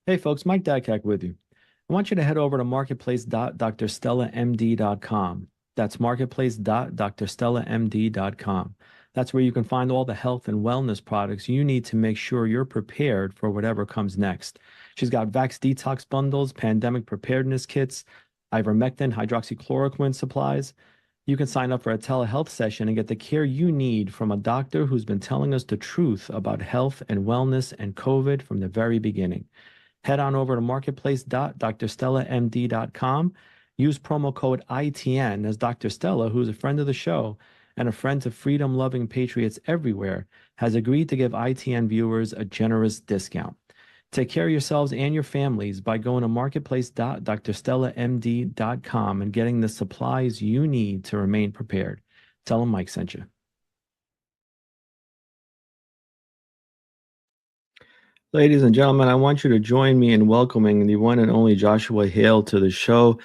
Hey folks, Mike Dadkak with you. I want you to head over to marketplace.drstellamd.com. That's marketplace.drstellamd.com. That's where you can find all the health and wellness products you need to make sure you're prepared for whatever comes next. She's got Vax Detox bundles, pandemic preparedness kits, ivermectin, hydroxychloroquine supplies. You can sign up for a telehealth session and get the care you need from a doctor who's been telling us the truth about health and wellness and COVID from the very beginning. Head on over to marketplace.drstellamd.com. Use promo code ITN as Dr. Stella, who's a friend of the show and a friend to freedom loving patriots everywhere, has agreed to give ITN viewers a generous discount. Take care of yourselves and your families by going to marketplace.drstellamd.com and getting the supplies you need to remain prepared. Tell them Mike sent you. Ladies and gentlemen, I want you to join me in welcoming the one and only Joshua Hale to the show.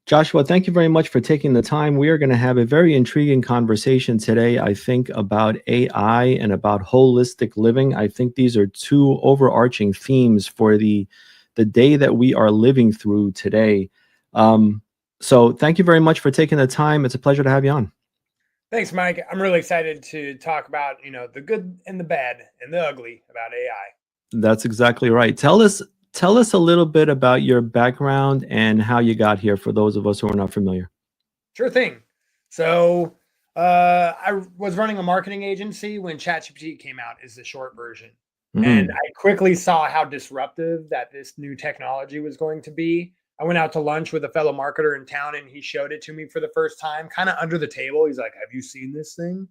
Joshua, thank you very much for taking the time. We are going to have a very intriguing conversation today, I think, about AI and about holistic living. I think these are two overarching themes for the day that we are living through today. So thank you very much for taking the time. It's a pleasure to have you on. Thanks, Mike. I'm really excited to talk about, the good and the bad and the ugly about AI. That's exactly right. Tell us a little bit about your background and how you got here for those of us who are not familiar. Sure thing. So, I was running a marketing agency when ChatGPT came out, is the short version. And Mm, I quickly saw how disruptive that this new technology was going to be. I went out to lunch with a fellow marketer in town and he showed it to me for the first time, kind of under the table. He's like, "Have you seen this thing?"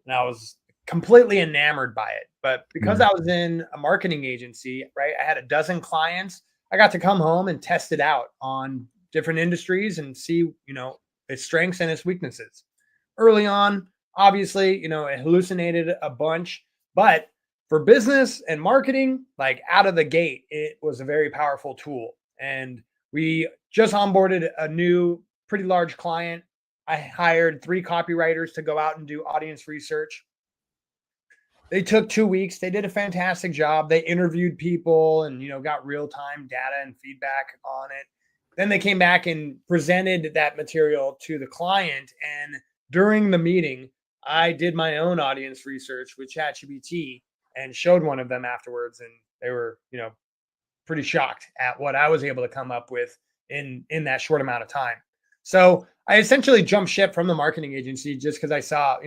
And I was completely enamored by it. But because yeah. I was in a marketing agency, right, I had a dozen clients. I got to come home and test it out on different industries and see, its strengths and its weaknesses. Early on, obviously, it hallucinated a bunch, but for business and marketing, like out of the gate, it was a very powerful tool. And we just onboarded a new, pretty large client. I hired 3 copywriters to go out and do audience research. They took 2 weeks. They did a fantastic job. They interviewed people and, got real time data and feedback on it. Then they came back and presented that material to the client. And during the meeting, I did my own audience research with ChatGPT and showed one of them afterwards. And they were, pretty shocked at what I was able to come up with in that short amount of time. So I essentially jumped ship from the marketing agency just because I saw,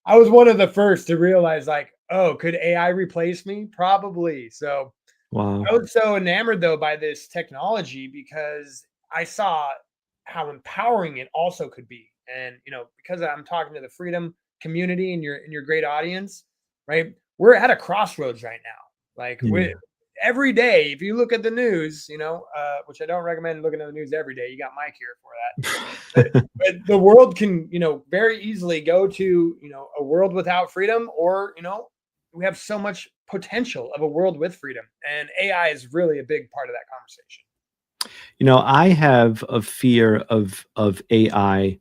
I was one of the first to realize like, oh, could AI replace me? Probably. So Wow. I was so enamored though by this technology because I saw how empowering it also could be. And because I'm talking to the freedom community and your great audience, right? We're at a crossroads right now. Like Yeah. we every day, if you look at the news, which I don't recommend looking at the news every day. You got Mike here for that. But the world can, very easily go to, a world without freedom, or, we have so much potential of a world with freedom. And AI is really a big part of that conversation. I have a fear of AI.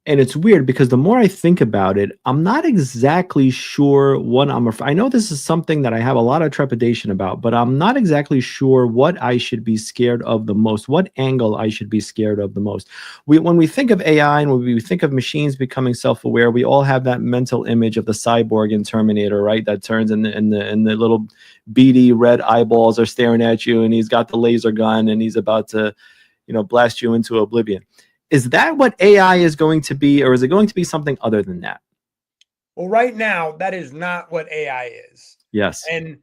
And it's weird because the more I think about it, I'm not exactly sure what I know this is something that I have a lot of trepidation about, but I'm not exactly sure what I should be scared of the most, what angle I should be scared of the most. When we think of AI and when we think of machines becoming self-aware, we all have that mental image of the cyborg in Terminator, right? That turns and the little beady red eyeballs are staring at you, and he's got the laser gun and he's about to, blast you into oblivion. Is that what AI is going to be, or is it going to be something other than that? Well, right now, that is not what AI is. Yes. And,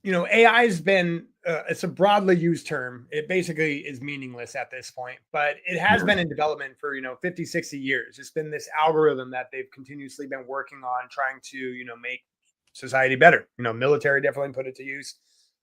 AI has been, it's a broadly used term. It basically is meaningless at this point, but it has been in development for, 50, 60 years. It's been this algorithm that they've continuously been working on trying to, make society better. Military definitely put it to use.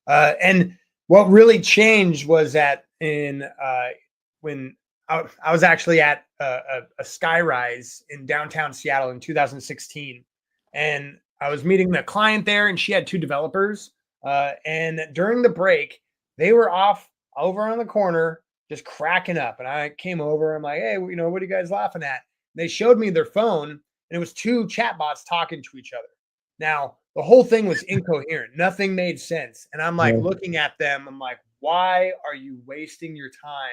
And what really changed was that when I was actually at a skyrise in downtown Seattle in 2016, and I was meeting the client there, and she had 2 developers. And during the break, they were off over on the corner just cracking up. And I came over. I'm like, "Hey, what are you guys laughing at?" They showed me their phone, and it was 2 chatbots talking to each other. Now, the whole thing was incoherent. Nothing made sense. And I'm like Yeah. looking at them. I'm like, why are you wasting your time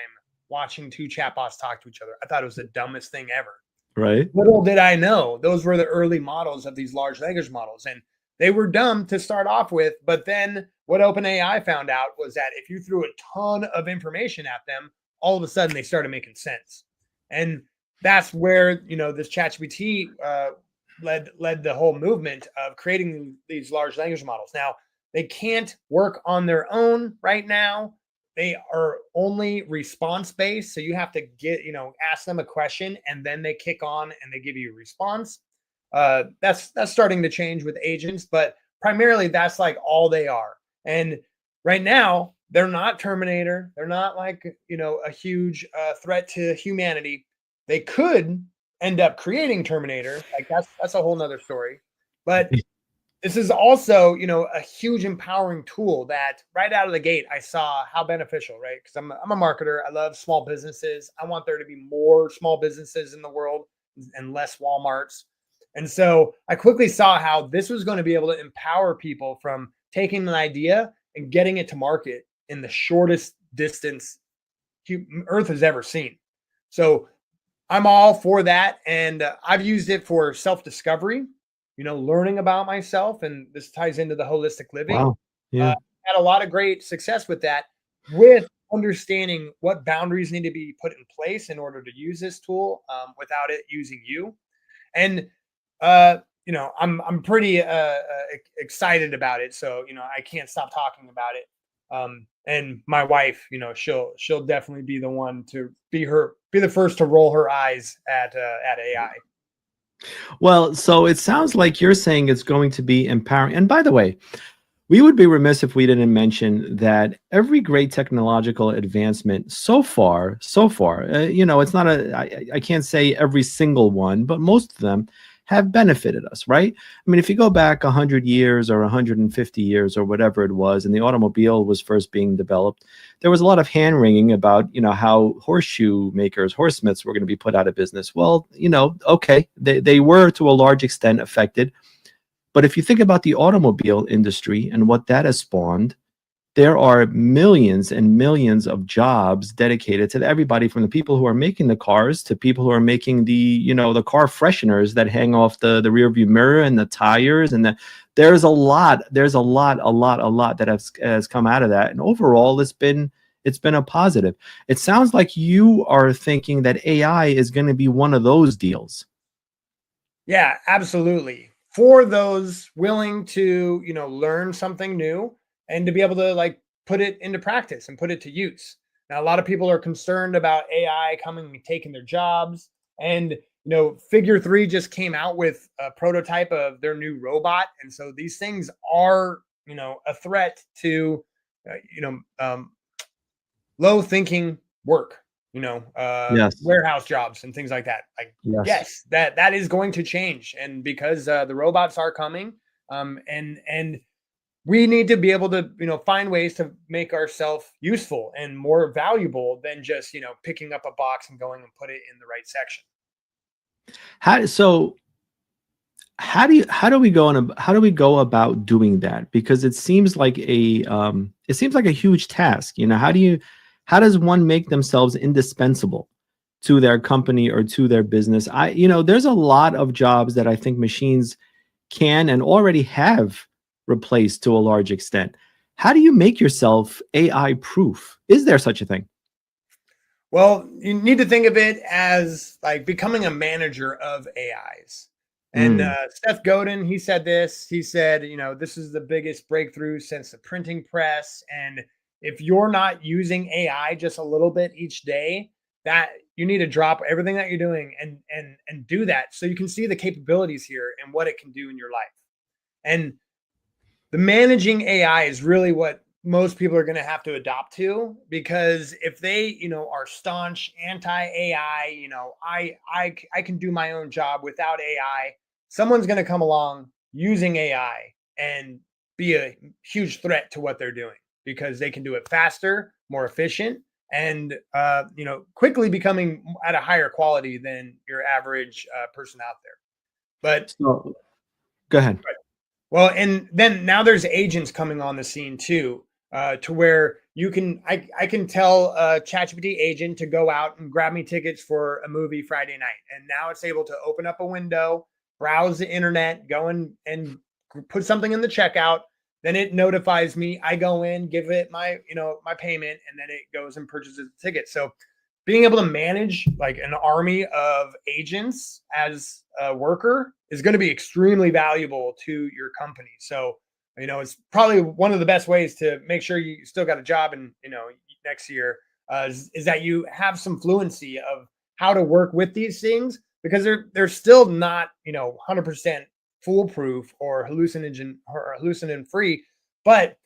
watching two chatbots talk to each other? I thought it was the dumbest thing ever. Right. Little did I know, those were the early models of these large language models. And they were dumb to start off with. But then what OpenAI found out was that if you threw a ton of information at them, all of a sudden they started making sense. And that's where, this ChatGPT led the whole movement of creating these large language models. Now, they can't work on their own right now. They are only response based. So you have to ask them a question and then they kick on and they give you a response. That's starting to change with agents, but primarily that's like all they are. And right now, they're not Terminator. They're not like, a huge threat to humanity. They could end up creating Terminator. Like that's a whole nother story. But this is also, a huge empowering tool that right out of the gate, I saw how beneficial, right? Because I'm a marketer. I love small businesses. I want there to be more small businesses in the world and less Walmarts. And so I quickly saw how this was going to be able to empower people from taking an idea and getting it to market in the shortest distance Earth has ever seen. So I'm all for that. And I've used it for self-discovery, learning about myself. And this ties into the holistic living. Wow. Yeah. Had a lot of great success with that, with understanding what boundaries need to be put in place in order to use this tool without it using you. And I'm pretty excited about it. So, I can't stop talking about it. And my wife, she'll definitely be the one to be the first to roll her eyes at AI. Well, so it sounds like you're saying it's going to be empowering. And by the way, we would be remiss if we didn't mention that every great technological advancement so far, it's not I can't say every single one, but most of them have benefited us, right? I mean, if you go back 100 years or 150 years or whatever it was, and the automobile was first being developed, there was a lot of hand wringing about, how horseshoe makers, horsemiths were going to be put out of business. Well, okay, they were to a large extent affected. But if you think about the automobile industry and what that has spawned, there are millions and millions of jobs dedicated to everybody from the people who are making the cars to people who are making the car fresheners that hang off the rear view mirror and the tires. And there's a lot that has come out of that. And overall, it's been a positive. It sounds like you are thinking that AI is going to be one of those deals. Yeah, absolutely. For those willing to, learn something new and to be able to like put it into practice and put it to use. Now, a lot of people are concerned about AI coming and taking their jobs. And, Figure 3 just came out with a prototype of their new robot. And so these things are, a threat to, low thinking work, Yes. warehouse jobs and things like that. Like, Yes. yes, that is going to change. And because the robots are coming, and we need to be able to, find ways to make ourselves useful and more valuable than just, picking up a box and going and put it in the right section. How do we go about doing that? Because it seems like a huge task. How does one make themselves indispensable to their company or to their business? There's a lot of jobs that I think machines can and already have replaced to a large extent. How do you make yourself AI proof? Is there such a thing? Well, you need to think of it as like becoming a manager of AIs. And Mm, Seth Godin, he said this. He said, this is the biggest breakthrough since the printing press. And if you're not using AI just a little bit each day, that you need to drop everything that you're doing and do that so you can see the capabilities here and what it can do in your life. And the managing AI is really what most people are going to have to adopt to, because if they, are staunch anti AI, I can do my own job without AI. Someone's going to come along using AI and be a huge threat to what they're doing because they can do it faster, more efficient, and quickly becoming at a higher quality than your average person out there. But so go ahead. Well, and then now there's agents coming on the scene too, to where I can tell a ChatGPT agent to go out and grab me tickets for a movie Friday night, and now it's able to open up a window, browse the internet, go in and put something in the checkout. Then it notifies me. I go in, give it my my payment, and then it goes and purchases the ticket. So being able to manage like an army of agents as a worker is going to be extremely valuable to your company. So, it's probably one of the best ways to make sure you still got a job in, next year, is that you have some fluency of how to work with these things, because they're still not, 100% foolproof or hallucinogen free, but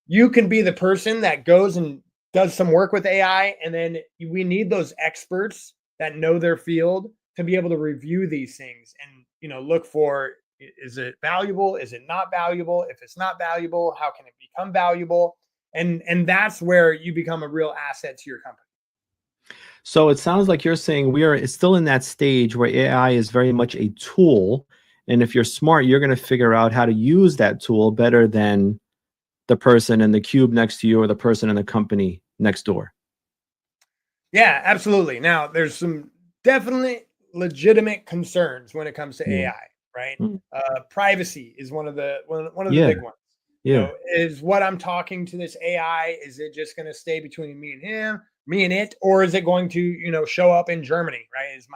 you can be the person that goes and does some work with AI. And then we need those experts that know their field to be able to review these things and, look for, is it valuable? Is it not valuable? If it's not valuable, how can it become valuable? And that's where you become a real asset to your company. So it sounds like you're saying we are still in that stage where AI is very much a tool. And if you're smart, you're going to figure out how to use that tool better than the person in the cube next to you or the person in the company next door. Yeah, absolutely. Now, there's some definitely legitimate concerns when it comes to Mm. AI, right? Mm. Privacy is one of the Yeah. big ones. Yeah. Is what I'm talking to this AI, is it just going to stay between me and him, me and it, or is it going to, show up in Germany, right? Is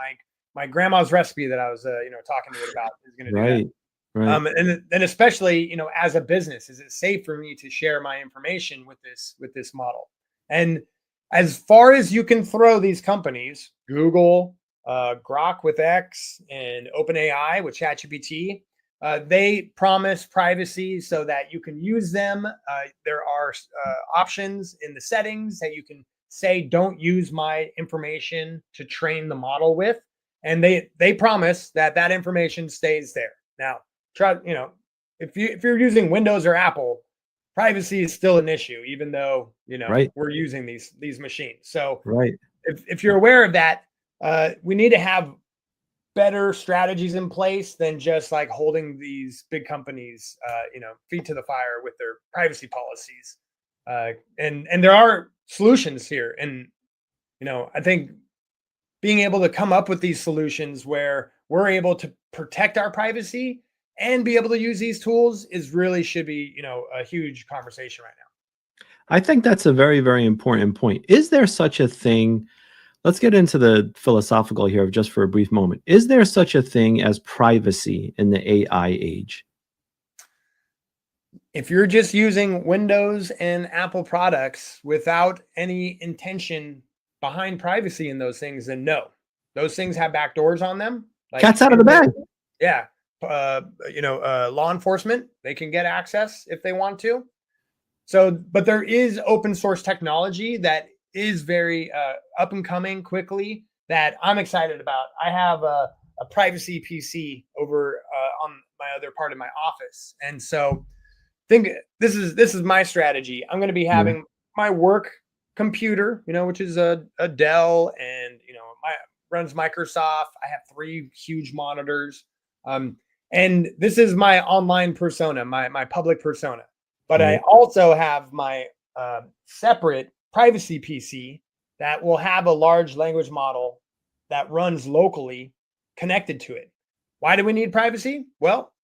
my grandma's recipe that I was, talking to it about, is going to do that. Right. Right. And then especially, as a business, is it safe for me to share my information with this model? And as far as you can throw these companies, Google, Grok with X, and OpenAI with ChatGPT, they promise privacy so that you can use them. There are options in the settings that you can say, don't use my information to train the model with. And they promise that that information stays there. Now, try, if you're using Windows or Apple, privacy is still an issue, even though, Right. we're using these machines. So Right. if you're aware of that, we need to have better strategies in place than just like holding these big companies, feet to the fire with their privacy policies. And there are solutions here, and I think being able to come up with these solutions where we're able to protect our privacy and be able to use these tools is really should be, a huge conversation right now. I think that's a very, very important point. Is there such a thing? Let's get into the philosophical here just for a brief moment. Is there such a thing as privacy in the AI age? If you're just using Windows and Apple products without any intention behind privacy in those things, then no. Those things have back doors on them. Like, Cat's out of the bag. yeah, law enforcement, they can get access if they want to. So, but there is open source technology that is very up and coming quickly that I'm excited about. I have a privacy PC over on my other part of my office, and so think this is my strategy. I'm going to be Yeah. having my work computer, which is a Dell, and my runs Microsoft. I have 3 huge monitors, and this is my online persona, my public persona. But I Right. also have my separate privacy PC that will have a large language model that runs locally connected to it. Why do we need privacy? Well,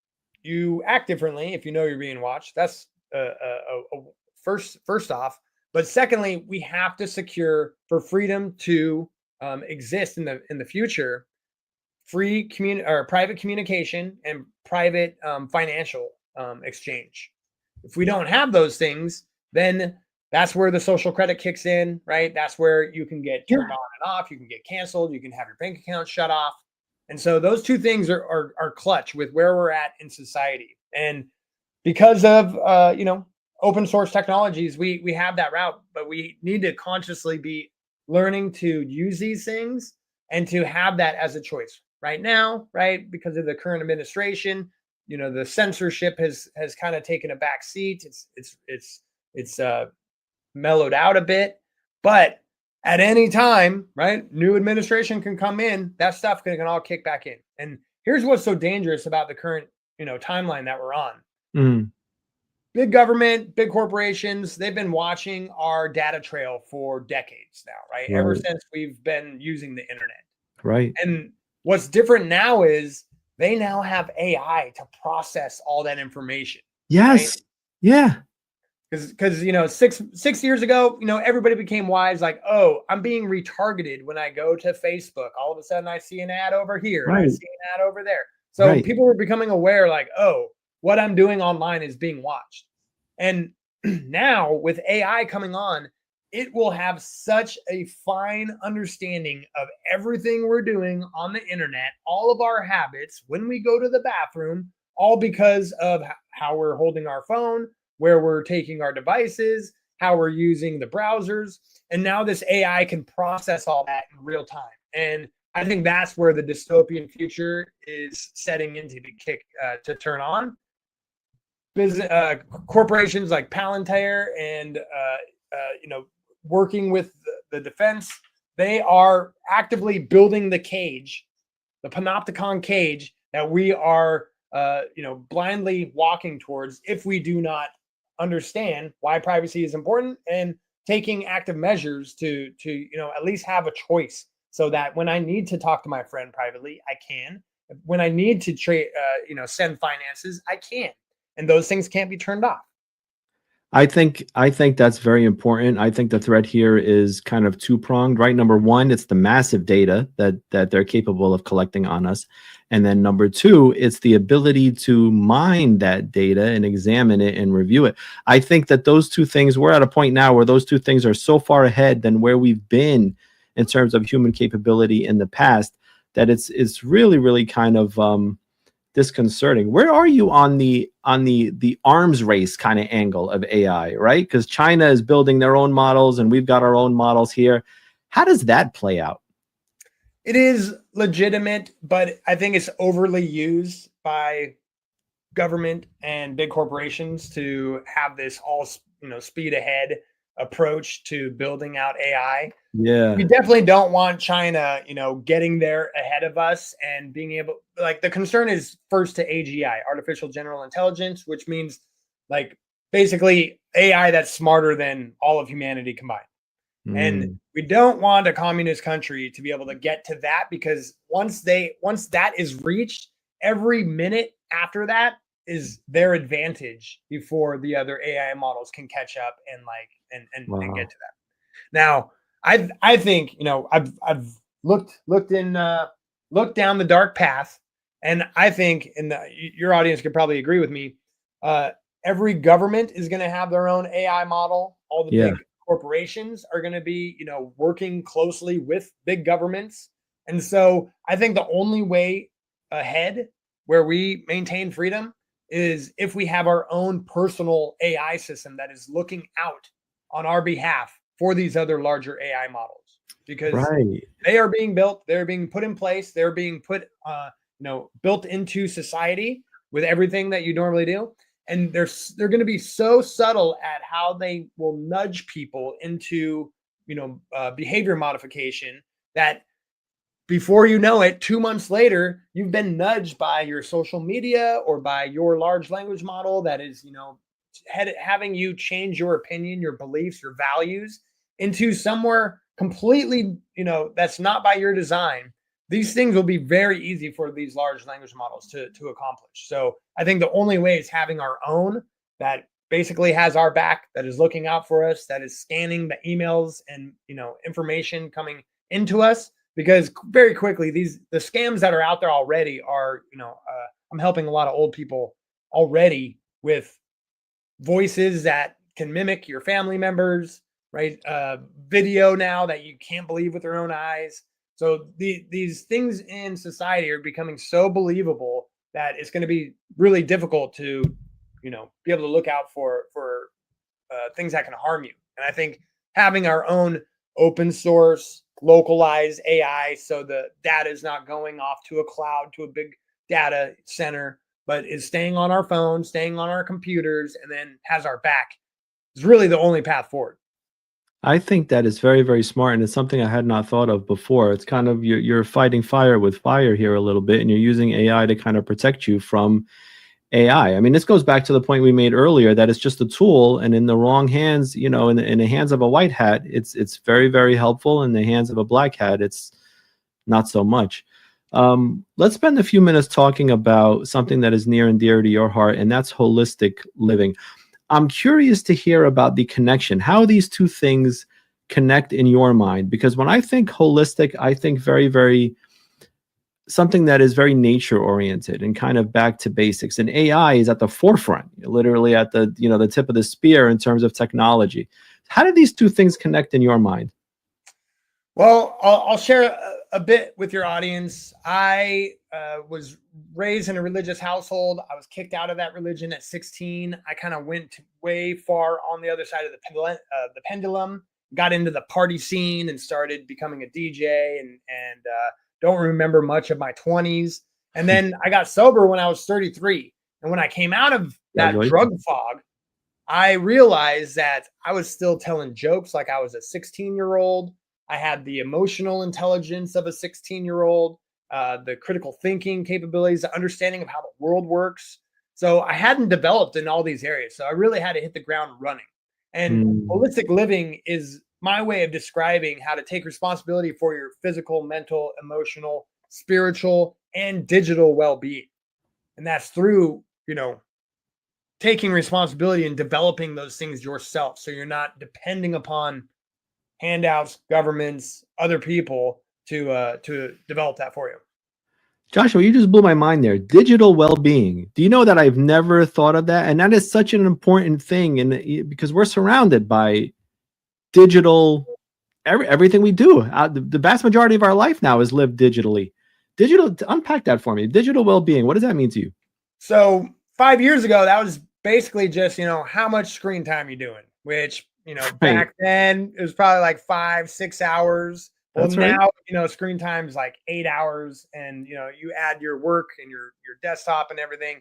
you act differently if you know you're being watched. That's first off. But secondly, we have to secure for freedom to exist in the future, or private communication and private financial exchange. If we don't have those things, then that's where the social credit kicks in, right? That's where you can get turned on and off. You can get canceled. You can have your bank account shut off. And so those two things are clutch with where we're at in society. And because of open source technologies, we have that route, but we need to consciously be learning to use these things and to have that as a choice. Right now, right, because of the current administration, the censorship has kind of taken a back seat. It's mellowed out a bit, but at any time, right, new administration can come in, that stuff can all kick back in. And here's what's so dangerous about the current, timeline that we're on. Mm, Big government, big corporations, they've been watching our data trail for decades now, right? Ever right. since we've been using the internet. Right. And what's different now is they now have AI to process all that information, right? Yes. Yeah. Because you know, six years ago, you know, everybody became wise, like, oh, I'm being retargeted when I go to Facebook. All of a sudden I see an ad over here and I Right. see an ad over there. So Right. people were becoming aware, like, oh, what I'm doing online is being watched. And now with AI coming on, it will have such a fine understanding of everything we're doing on the internet, all of our habits when we go to the bathroom, all because of how we're holding our phone, where we're taking our devices, how we're using the browsers. And now this AI can process all that in real time. And I think that's where the dystopian future is setting into to turn on. Business corporations like Palantir and you know, working with the defense, they are actively building the cage, the panopticon cage that we are you know, blindly walking towards if we do not understand why privacy is important and taking active measures to you know, at least have a choice, so that when I need to talk to my friend privately, I can. When I need to trade you know, send finances, I can. And those things can't be turned off. I think that's very important. I think the threat here is kind of two-pronged, right? Number one, it's the massive data that they're capable of collecting on us. And then number two, it's the ability to mine that data and examine it and review it. I think that those two things, we're at a point now where those two things are so far ahead than where we've been in terms of human capability in the past, that it's really, really kind of disconcerting. Where are you on the arms race kind of angle of AI, right? Because China is building their own models and we've got our own models here. How does that play out? It is legitimate, but I think it's overly used by government and big corporations to have this all, you know, speed ahead approach to building out AI. We Yeah. definitely don't want China, you know, getting there ahead of us and being able, like, the concern is first to AGI, artificial general intelligence, which means like basically AI that's smarter than all of humanity combined. And Mm, we don't want a communist country to be able to get to that, because once that is reached, every minute after that is their advantage before the other AI models can catch up and like and get wow. to that. Now, I think, you know, I've looked down the dark path, and I think, and your audience could probably agree with me. Uh, every government is going to have their own AI model. All the Yeah. big corporations are going to be, you know, working closely with big governments, and so I think the only way ahead where we maintain freedom is if we have our own personal AI system that is looking out on our behalf for these other larger AI models, because Right. they are being built, they're being put in place, they're being put, you know, built into society with everything that you normally do, and they're going to be so subtle at how they will nudge people into, you know, behavior modification, that before you know it, 2 months later, you've been nudged by your social media or by your large language model that is, you know, having you change your opinion, your beliefs, your values into somewhere completely, you know, that's not by your design. These things will be very easy for these large language models to accomplish. So I think the only way is having our own that basically has our back, that is looking out for us, that is scanning the emails and, you know, information coming into us, because very quickly the scams that are out there already are, you know, I'm helping a lot of old people already with voices that can mimic your family members, right? Video now that you can't believe with your own eyes. So these things in society are becoming so believable that it's going to be really difficult to, you know, be able to look out for things that can harm you. And I think having our own open source, localized AI, so the data is not going off to a cloud, to a big data center, but is staying on our phones, staying on our computers, and then has our back, is really the only path forward. I think that is very, very smart, and it's something I had not thought of before. It's kind of you're fighting fire with fire here a little bit, and you're using AI to kind of protect you from AI. I mean, this goes back to the point we made earlier that it's just a tool, and in the wrong hands, in the hands of a white hat, it's very, very helpful. In the hands of a black hat, it's not so much. Let's spend a few minutes talking about something that is near and dear to your heart, and that's holistic living. I'm curious to hear about the connection, how these two things connect in your mind, because when I think holistic, I think very, very something that is very nature oriented and kind of back to basics. And AI is at the forefront, literally at the tip of the spear in terms of technology. How do these two things connect in your mind? Well, I'll share a bit with your audience. I was raised in a religious household. I was kicked out of that religion at 16. I kind of went way far on the other side of the pendulum, got into the party scene and started becoming a DJ, and don't remember much of my 20s. And then I got sober when I was 33. And when I came out of that drug fog, I realized that I was still telling jokes like I was a 16-year-old. I had the emotional intelligence of a 16-year-old, the critical thinking capabilities, the understanding of how the world works. So I hadn't developed in all these areas. So I really had to hit the ground running. And holistic living is my way of describing how to take responsibility for your physical, mental, emotional, spiritual, and digital well-being. And that's through, taking responsibility and developing those things yourself. So you're not depending upon handouts, governments, other people to develop that for you. Joshua, you just blew my mind there. Digital well-being. Do you know that I've never thought of that? And that is such an important thing, and because we're surrounded by digital, everything we do. The vast majority of our life now is lived digitally. Unpack that for me. Digital well-being. What does that mean to you? So 5 years ago, that was basically just, how much screen time you're doing, which, back then it was probably like 5-6 hours. Well, That's now, right. Screen time is like 8 hours, and, you add your work and your desktop and everything,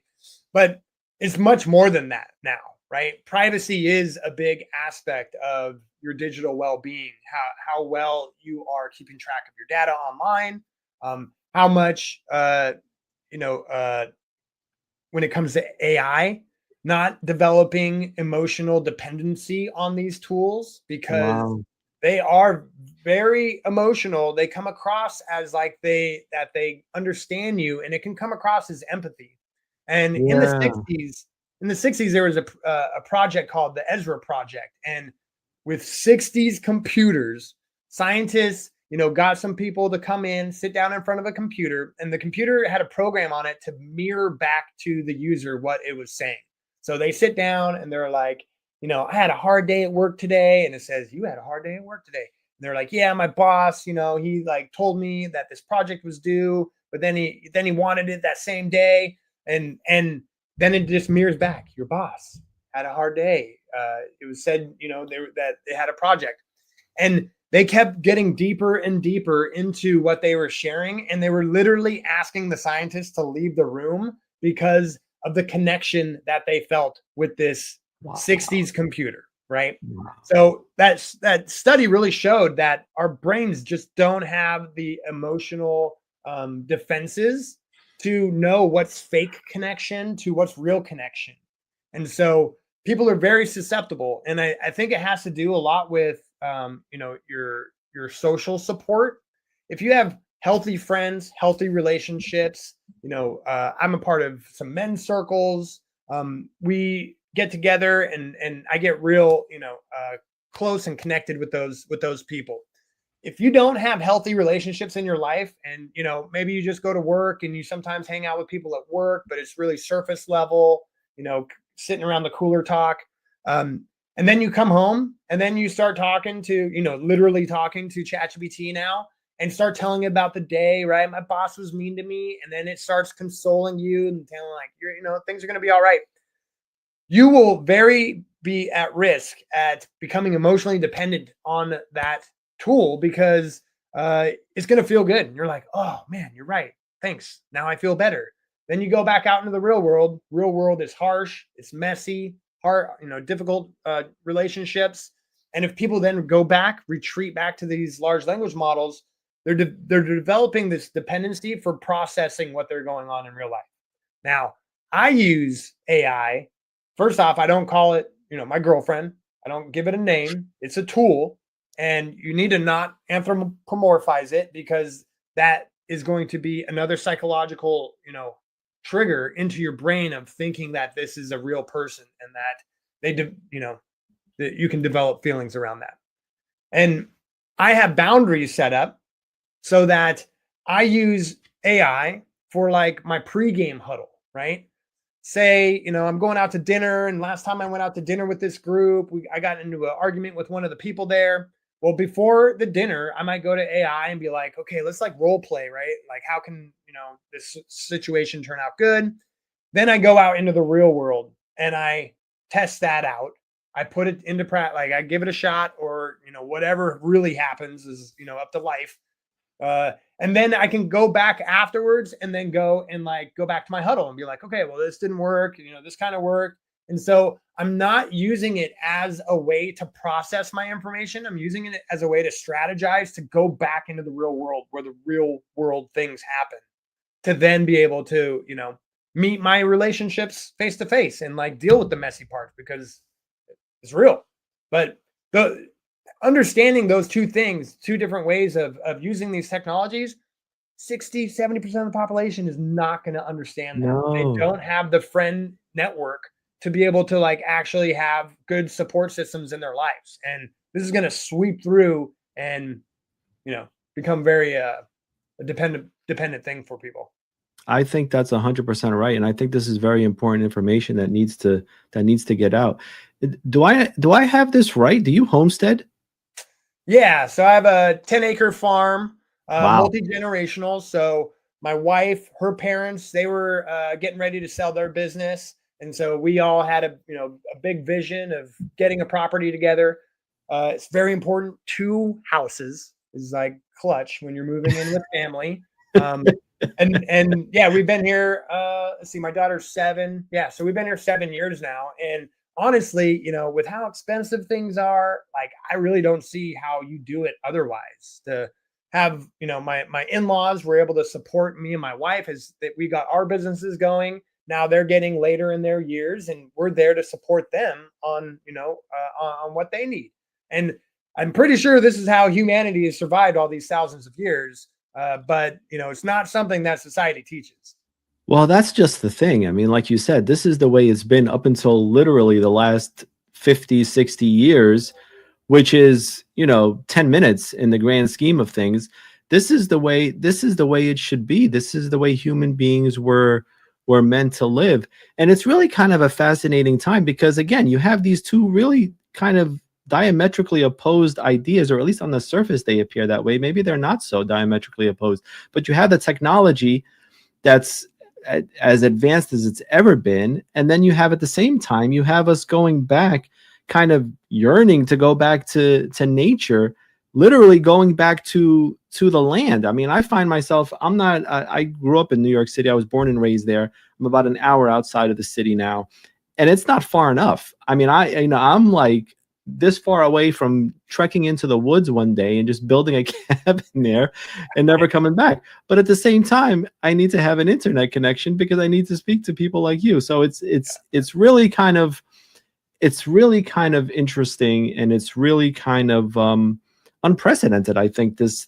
but it's much more than that now, right? Privacy is a big aspect of your digital well-being, how well you are keeping track of your data online, how much, when it comes to AI, not developing emotional dependency on these tools, because they are very emotional. They come across as like they understand you, and it can come across as empathy. And in the 60s, there was a project called the Ezra Project, and with 60s computers, scientists, got some people to come in, sit down in front of a computer, and the computer had a program on it to mirror back to the user what it was saying. So they sit down and they're like, I had a hard day at work today. And it says, you had a hard day at work today. And they're like, yeah, my boss, he like told me that this project was due, but then he wanted it that same day. And then it just mirrors back. Your boss had a hard day. It was said, that they had a project, and they kept getting deeper and deeper into what they were sharing. And they were literally asking the scientists to leave the room because of the connection that they felt with this 60s computer, right? So that study really showed that our brains just don't have the emotional defenses to know what's fake connection to what's real connection. And so people are very susceptible. And I think it has to do a lot with, your social support. If you have healthy friends, healthy relationships, I'm a part of some men's circles. We get together and I get real, close and connected with those people. If you don't have healthy relationships in your life, and, maybe you just go to work and you sometimes hang out with people at work, but it's really surface level, sitting around the cooler talk. And then you come home and then you start talking to, literally talking to ChatGPT now, and start telling about the day, right? My boss was mean to me. And then it starts consoling you and telling like, things are going to be all right. You will be at risk at becoming emotionally dependent on that tool, because it's going to feel good. And you're like, oh man, you're right. Thanks. Now I feel better. Then you go back out into the real world. Real world is harsh. It's messy, hard, difficult relationships. And if people then retreat back to these large language models, they're developing this dependency for processing what they're going on in real life. Now, I use AI. First off, I don't call it, my girlfriend. I don't give it a name. It's a tool, and you need to not anthropomorphize it, because that is going to be another psychological, trigger into your brain of thinking that this is a real person, and that that you can develop feelings around that. And I have boundaries set up so that I use AI for like my pregame huddle, right? Say, I'm going out to dinner, and last time I went out to dinner with this group, I got into an argument with one of the people there. Well, before the dinner, I might go to AI and be like, okay, let's like role play, right? Like, how can, this situation turn out good? Then I go out into the real world and I test that out. I put it into practice, like I give it a shot, or, whatever really happens is, up to life. And then I can go back afterwards and then go and like go back to my huddle and be like, okay, well, this didn't work. This kind of worked. And so I'm not using it as a way to process my information. I'm using it as a way to strategize, to go back into the real world where the real world things happen, to then be able to, meet my relationships face to face and like deal with the messy parts, because it's real. But the understanding those two things, two different ways of using these technologies, 60-70% of the population is not going to understand that. No. They don't have the friend network to be able to like actually have good support systems in their lives. And this is going to sweep through and, become very a dependent thing for people. I think that's 100% right, and I think this is very important information that needs to get out. Do I have this right? Do you homestead? Yeah, so I have a 10-acre farm, Wow. multi-generational. So my wife, her parents, they were getting ready to sell their business, and so we all had a big vision of getting a property together. It's very important. 2 houses is like clutch when you're moving in with family. And yeah, we've been here. Let's see, my daughter's 7. Yeah, so we've been here 7 years now, and honestly, with how expensive things are, like I really don't see how you do it otherwise. To have, my in-laws were able to support me and my wife as that we got our businesses going. Now they're getting later in their years, and we're there to support them on, on what they need. And I'm pretty sure this is how humanity has survived all these thousands of years. But it's not something that society teaches. Well, that's just the thing. I mean, like you said, this is the way it's been up until literally the last 50, 60 years, which is, 10 minutes in the grand scheme of things. This is the way it should be. This is the way human beings were meant to live. And it's really kind of a fascinating time, because again, you have these two really kind of diametrically opposed ideas, or at least on the surface they appear that way. Maybe they're not so diametrically opposed, but you have the technology that's as advanced as it's ever been, and then you have, at the same time, you have us going back, kind of yearning to go back to nature, literally going back to the land. I mean, I find myself, I grew up in New York City. I was born and raised there. I'm about an hour outside of the city now, and it's not far enough. I mean, I'm like this far away from trekking into the woods one day and just building a cabin there and never coming back. But at the same time, I need to have an internet connection because I need to speak to people like you. So it's really kind of interesting, and it's really kind of unprecedented. I think this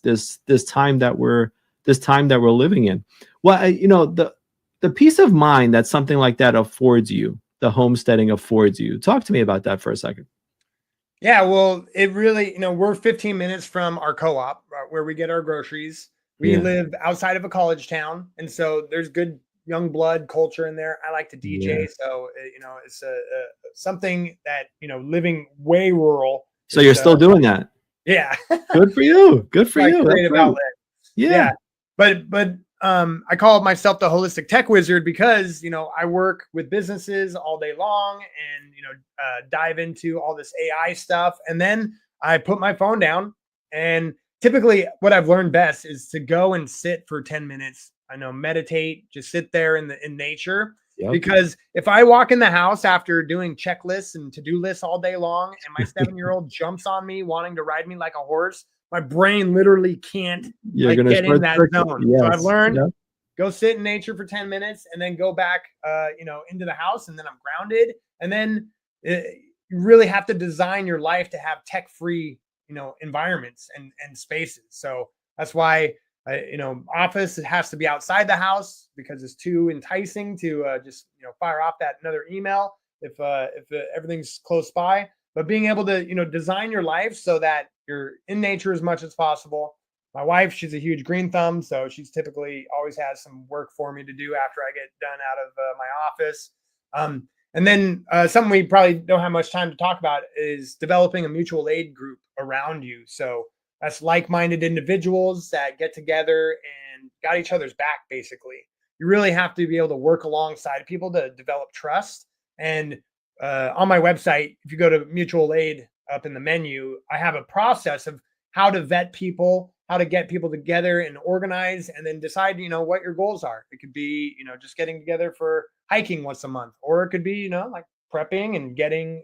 time that we're living in. Well, the peace of mind that something like that affords you, the homesteading affords you. Talk to me about that for a second. Yeah, well, it really, we're 15 minutes from our co-op where we get our groceries. We live outside of a college town, and so there's good young blood culture in there. I like to DJ, so it's something that living way rural. So you're still doing that? Yeah. Good for you. Good for you. Creative outlet. Yeah. But I call myself the holistic tech wizard because, I work with businesses all day long and, dive into all this AI stuff. And then I put my phone down, and typically what I've learned best is to go and sit for 10 minutes. Meditate, just sit there in nature. Yep. Because if I walk in the house after doing checklists and to-do lists all day long, and my 7-year-old jumps on me wanting to ride me like a horse, my brain literally can't get in that zone. Yes. So I've learned go sit in nature for 10 minutes and then go back, into the house, and then I'm grounded. And then you really have to design your life to have tech-free, environments and spaces. So that's why, office, it has to be outside the house because it's too enticing to just, fire off that another email if everything's close by. But being able to, design your life so that you're in nature as much as possible. My wife, she's a huge green thumb, so she's typically always has some work for me to do after I get done out of my office. And then something we probably don't have much time to talk about is developing a mutual aid group around you. So that's like-minded individuals that get together and got each other's back, basically. You really have to be able to work alongside people to develop trust. And on my website, if you go to mutual aid up in the menu, I have a process of how to vet people, how to get people together and organize, and then decide, what your goals are. It could be, just getting together for hiking once a month, or it could be, like prepping and getting,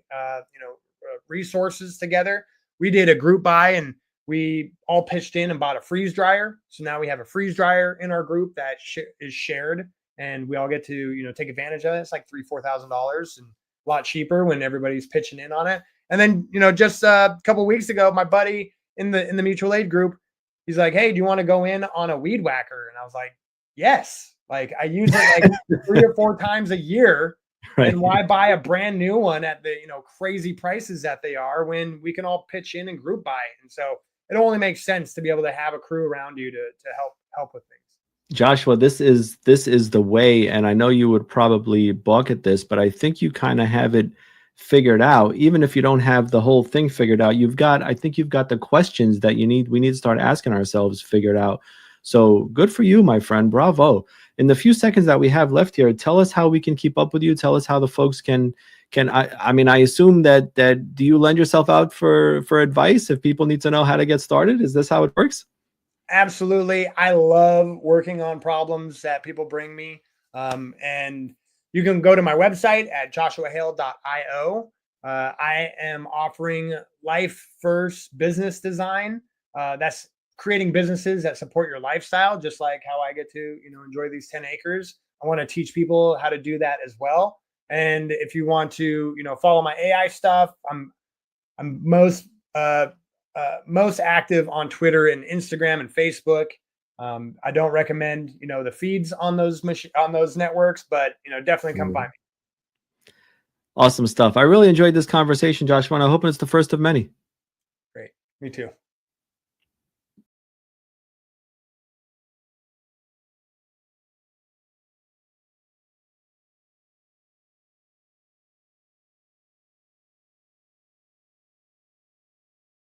resources together. We did a group buy and we all pitched in and bought a freeze dryer. So now we have a freeze dryer in our group that is shared, and we all get to, take advantage of it. It's like $3,000-$4,000 and a lot cheaper when everybody's pitching in on it. And then, just a couple of weeks ago, my buddy in the mutual aid group, he's like, "Hey, do you want to go in on a weed whacker?" And I was like, "Yes." Like, I use it like 3 or 4 times a year. Right. And why buy a brand new one at the, crazy prices that they are when we can all pitch in and group buy? And so it only makes sense to be able to have a crew around you to help with things. Joshua, this is the way, and I know you would probably balk at this, but I think you kind of have it figured out. Even if you don't have the whole thing figured out, I think you've got the questions that we need to start asking ourselves figured out. So good for you, my friend. Bravo. In the few seconds that we have left here, tell us how we can keep up with you. Tell us how the folks can I assume that do you lend yourself out for advice if people need to know how to get started? Is this how it works? Absolutely. I love working on problems that people bring me. And you can go to my website at joshuahale.io. I am offering Life First Business Design. That's creating businesses that support your lifestyle, just like how I get to, enjoy these 10 acres. I want to teach people how to do that as well. And if you want to, follow my AI stuff, I'm most active on Twitter and Instagram and Facebook. I don't recommend, the feeds on those networks, but, definitely come by me. Awesome stuff. I really enjoyed this conversation, Joshua, and I hope it's the first of many. Great. Me too.